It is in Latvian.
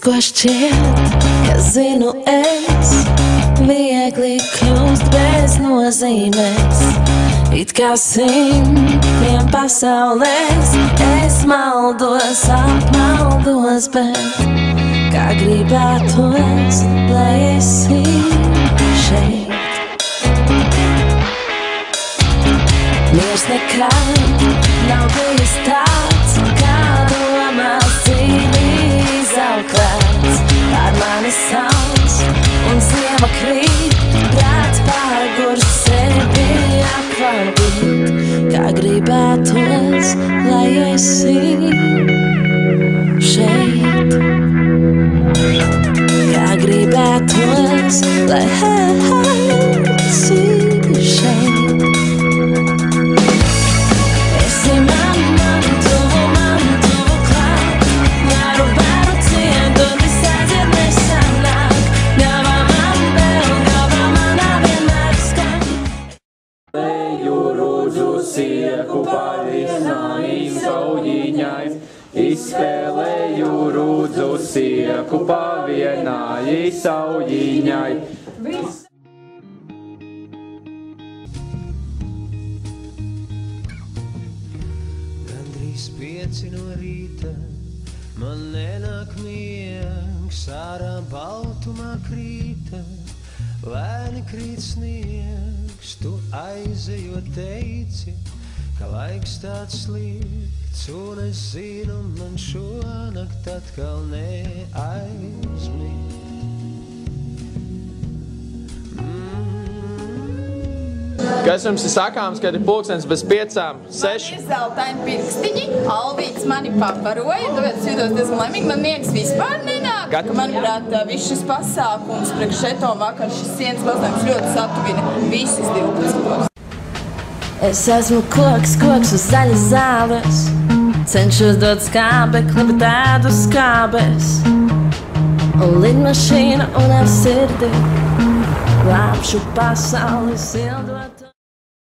ko šķiet, ka zinu es, viegli kļūst bez nozīmes. It kā simtiem pasaulēs es maldos, apmaldos, bet kā gribētos, lai esi šeit. Miers nekad nav bijis tāds, kā domās dzīvi izauklēts. Pār mani saules un ziema krīt, prāts pārgurs sevi apvaldīt. Kā gribētos, lai esi šeit. Kā gribētos, lai esi šeit. Sieku pavienai saujiņai, izspēlēju rūdzu sieku pavienai saujiņai. Gandrīz 5 no rīta, man nenāk miegs, ārā baltumā krīta, lēni krīt sniegs, tu aizejot teici, ka laiks tāds slikts, un es zinu, man šonakt atkal neaizmigt. Kas jums ir sakāms, kad ir pulkstens bez 5, 6? Man ir zeltaini pirkstiņi, Alvīts mani pabaroja, tāpēc es jūtos diezgan laimīgi, man miegs vispār nenāk. Manuprāt, viss šis pasākums priekš šeto vakar, šis sienas balsojums ļoti satuvina visas 12. Es esmu koks uz zaļas zāles, cenšos dot skābekli, bet ēdu skābes. Un lidmašīna un ar sirdi glābšu pasauli, sildot.